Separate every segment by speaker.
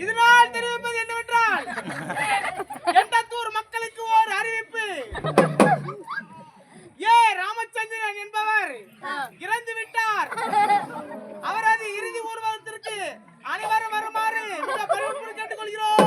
Speaker 1: இதனால் தெரிவிப்பது என்னவென்றால் எட்டத்தூர் மக்களுக்கு ஓர் அறிவிப்பு. ராமச்சந்திரன் என்பவர் இறந்து விட்டார். அவரது இறுதி ஊர்வலத்திற்கு அனைவரும் வருமாறு மிக பணிவுடன் கேட்டுக்கொள்கிறோம்.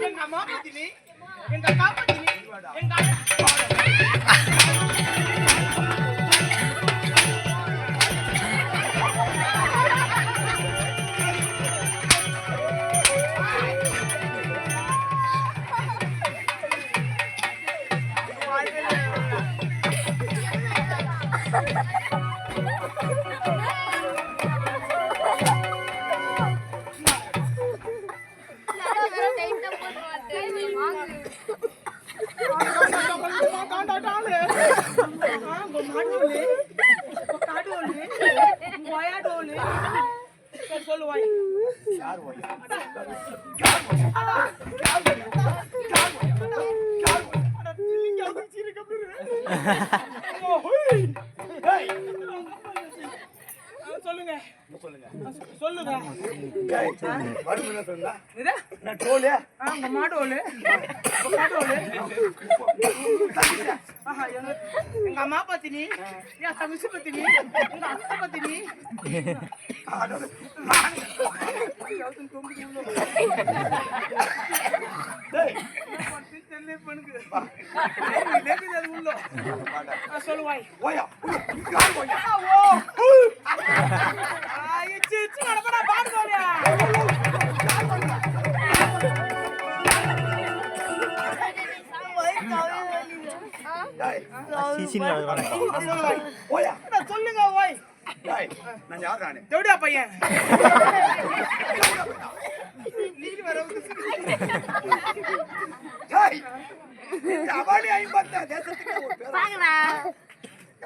Speaker 1: எங்க அம்மா பத்தினி, என் தங்கச்சி பத்தினி, எங்க அக்கா பத்தினி. சொல்லுவாய் சொல்லுங்க ஓய். நான் யார் நானு? தேவடியா பையன். கபடி 50 தேசத்துக்கு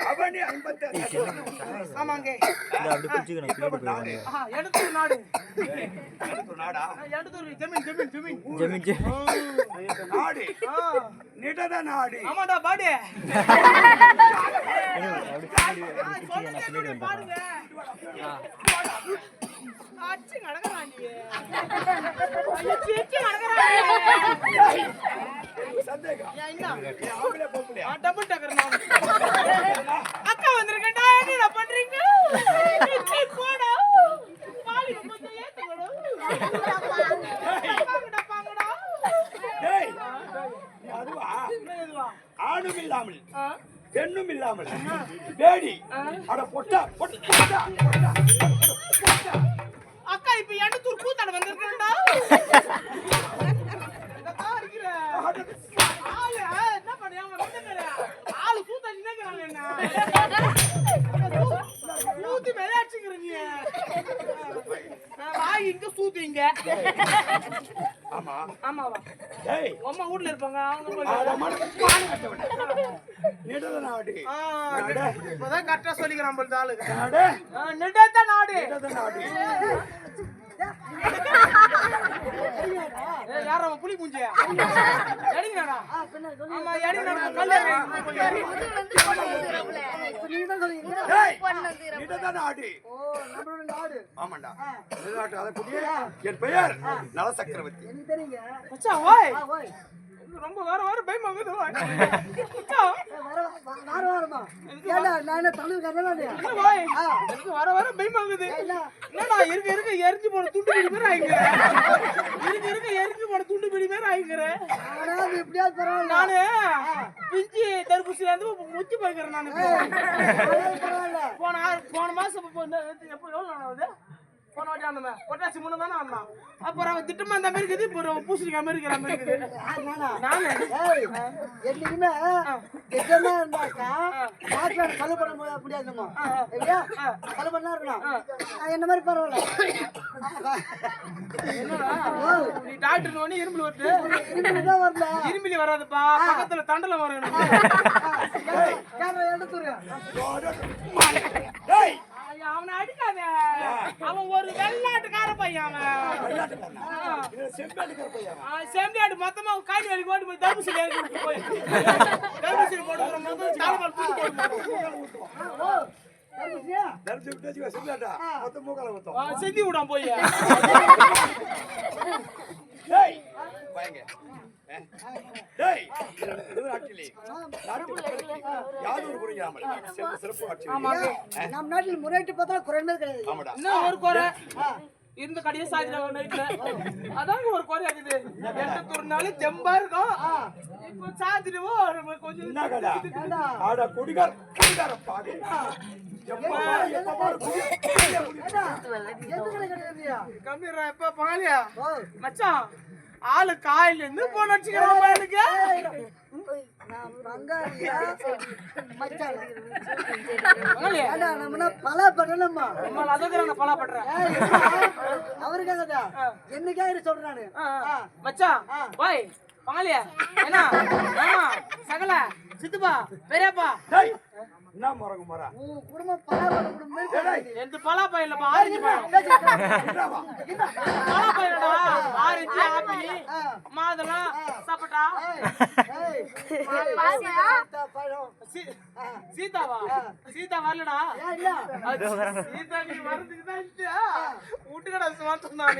Speaker 1: கபடி 50. ஆமாங்க. எடுத்து நாடு. நாடா? எடுத்து ஜமீன். நாடு. நிடத நாடு. ஆமாடா பாடி. பாடுங்க. அச்சி நடக்கறானே. அச்சி நடக்கறானே. சந்தேகம். என்ன? ஆம்பளை பொம்பளை. டபுள் டக்கர் நான். அக்கா வந்திருக்கடா. என்ன பண்றீங்க? போடா. பாலி கொஞ்சம் ஏத்துங்கடா. பாங்கடா. டேய். அதுவா? ஆணும் இல்லாமல் பெண்ணும் இல்லாமல் பேடி அட பொட்டா. அக்கா இப்ப எண்ணத்தூர் கூத்தாட வந்திருக்கேன்டா. என்ன பண்ணியா ஆளு கூத்தா நினைக்கிறாங்க. என்ன கூத்தி விளையாச்சுங்கிறீங்க. வாய் இங்க சூத்திங்க. ஆமாவா? அம்மா வீட்ல இருப்பாங்க. இப்பதான் கரெக்டா சொல்லிக்கிறான் போல ஆளு. நிடத்த நாடு. யாரா புலி குஞ்சு எடிங்கடா ஆமா எடிங்கடா கல்ல
Speaker 2: ஆமாண்டா என் பெயர் நல சக்கரவர்த்தி.
Speaker 1: ரொம்ப வர பயமாகுது. வர பயமாகுது. என்னடா இருக்க எரிஞ்சு போன துண்டு பிடி பேர் ஆயிக்கிறேன். இருக்க எரிஞ்சு போன துண்டு பிடி பேர் ஆயிக்கிறேன். நானு பிஞ்சி தர்பூசில இருந்து முத்தி போய்க்கிறேன். நானு போன மாசம் எப்போ எவ்வளவு ஆகுது? போன வாட்டி ஆனமே பொட்டாசி முன்ன தானே ஆனான். அப்புறம் திட்டமா அந்த மாதிரி இருக்குது. இப்போ பூசணிக்காய் மாதிரி இருக்கிற மாதிரி இருக்குது. நானு
Speaker 3: என்னைக்குமே எத்தனை இருந்தாக்கா நாட்டில் கல் பண்ண முடியாதுமா எப்படியா கல் பண்ணா இருக்கணும். என்ன மாதிரி பரவாயில்ல.
Speaker 1: நீ டாக்டர் ஒண்ணு இரும்புல வருது.
Speaker 3: இரும்புதான் வரல.
Speaker 1: இரும்பிலி வராதுப்பா. பக்கத்துல தண்டலம் வரும்.
Speaker 3: எடுத்துரு
Speaker 1: அவனை அடிக்காத. அவன் ஒரு வெள்ளாட்டுக்கார பையன். செம்பியாடு மொத்தமா காய்கறி வேலைக்கு ஓட்டு போய் தர்பூசணி போய் தர்பூசணி போட்டு செஞ்சு விடாம போய்
Speaker 3: நம் நாட்டில் முறையிட்டு பார்த்தா குறைந்தது கிடையாது.
Speaker 1: இன்னும் ஒரு குறை இருந்த கடையை சாதிச்சிருவாங்க நைட்ல. அதாங்க ஒரு குறை இருக்குது. எட்டு ஒரு நாள் தெம்பா இருக்கும். இப்போ சாதிடுவோம் கொஞ்சம் கம்மிடுறா. எப்ப பங்காளியா மச்சான் ஆளு காயில இருந்து போன வச்சுக்கிறான் எனக்கு.
Speaker 3: என்னைக்கா சொல்றானு
Speaker 1: மச்சான் போய் பங்காளியா என்ன சகல சித்துப்பா பெரியப்பா
Speaker 2: என்ன முறகு முறை
Speaker 3: குடும்பம் பலாப்பழ குடும்பம்.
Speaker 1: எந்த பலாப்பழம் இல்லப்பா ஆரஞ்சு பழம். பலாப்பழம்டா ஆரஞ்சு ஆப்பிள் மாதுளம் சப்போட்டா சீதாவா சீதா வரலடா. சீதா நீ வரதுக்கு தான் வீட்டுக்கடா சுமாத்தம் தான்.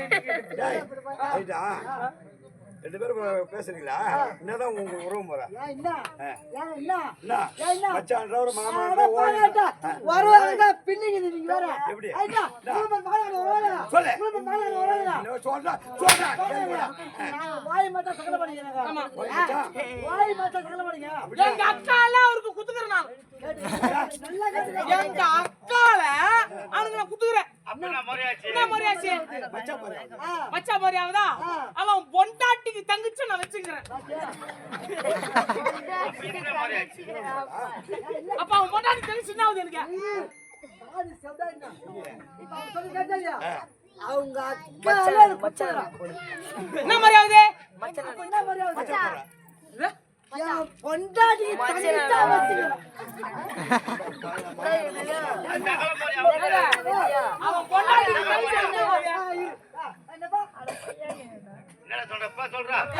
Speaker 2: ரெண்டு பேரும் பேசுறீங்களா? என்னதான் உங்க உறவு முறை?
Speaker 1: எங்க அக்கால அவருக்கு குத்துக்கிறேன். நான் எங்க அக்கால அவனுக்கு நான் குத்துக்கிறேன். மச்சா மரியாதா அவன் பொண்டாட்டிக்கு தங்கச்சி நான் வச்சுக்கிறேன். அப்ப அவன் பொண்டாட்டி தங்கச்சி என்ன ஆகுது எனக்கு?
Speaker 3: அவங்க
Speaker 1: என்ன மரியாதை?
Speaker 3: பொண்டாட்டி
Speaker 1: அவன் பொண்டாட்டி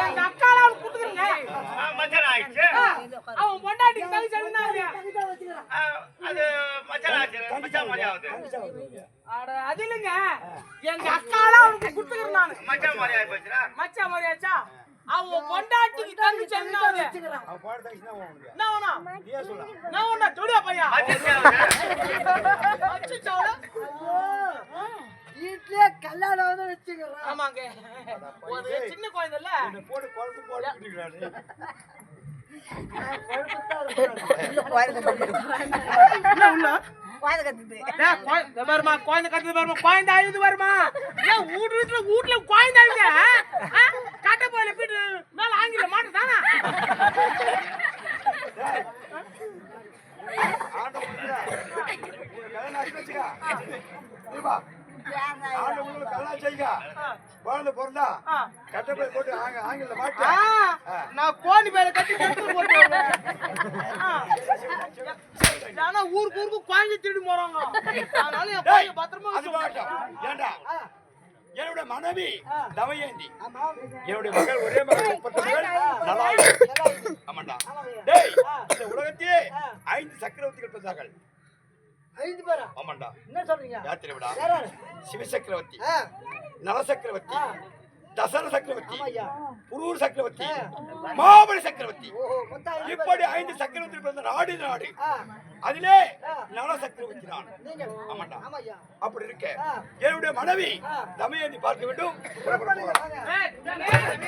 Speaker 1: எங்க அக்கால அவன் குடுத்துக்கிறேங்க. அவன் பொண்டாட்டி தங்கச்சி அது இல்லைங்க. எங்க அக்கால அவனுக்கு குடுத்துக்கிறேன் நான். மச்சா மரியாச்சா அவன் பொண்டாட்டிக்கு தங்கச்சி
Speaker 3: வீட்லயே கல்யாணம் வச்சுக்கிறேன்.
Speaker 1: ஆமாங்க ஒரு சின்ன குழந்தை இல்ல குழந்தை கத்துது வருமா குழந்தை அழுது வருமா வீட்டுல குழந்தை அழுத கட்ட போயில போயிட்டு மேல ஆங்கில மாட்டுதானா? நான் கோணி பேர கட்டி ஊருக்கு ஊருக்கு குழந்தை திருடி போறாங்க. அதனால பத்திரமா
Speaker 2: என்னோட மனைவி தமயந்தி
Speaker 3: ஆமா
Speaker 2: என்னுடைய மகள் ஒரே மகள் 30 மகள் நலாய் ஆமாண்டா
Speaker 3: ஆமாங்க
Speaker 2: டேய் இந்த உலகத்திலே 5 சக்கரவர்த்திகள் பிறந்தார்கள்
Speaker 3: 5 பேரா
Speaker 2: ஆமாண்டா
Speaker 3: என்ன சொல்றீங்க
Speaker 2: யார் தெரியுமாடா
Speaker 3: யார் யார்
Speaker 2: சிவ சக்கரவர்த்தி
Speaker 3: ஆ
Speaker 2: நல சக்கரவர்த்தி தசர சக்கரவர்த்தி
Speaker 3: ஆமாய்யா
Speaker 2: புரூர் சக்கரவர்த்தி மாபலி சக்கரவர்த்தி
Speaker 3: ஓஹோ மொத்தம் 5
Speaker 2: இப்படி 5 சக்கரவர்த்தி பிறந்த நாடு இந்த நாடு
Speaker 3: ஆ
Speaker 2: அதிலே நல சக்கரவர்த்தி நான்
Speaker 3: நீங்க
Speaker 2: ஆமாண்டா
Speaker 3: ஆமாய்யா
Speaker 2: அப்படி இருக்க என்னுடைய மனைவி தமயந்தி பார்க்க வேண்டும் புறப்பட போறோம்.
Speaker 3: வாங்க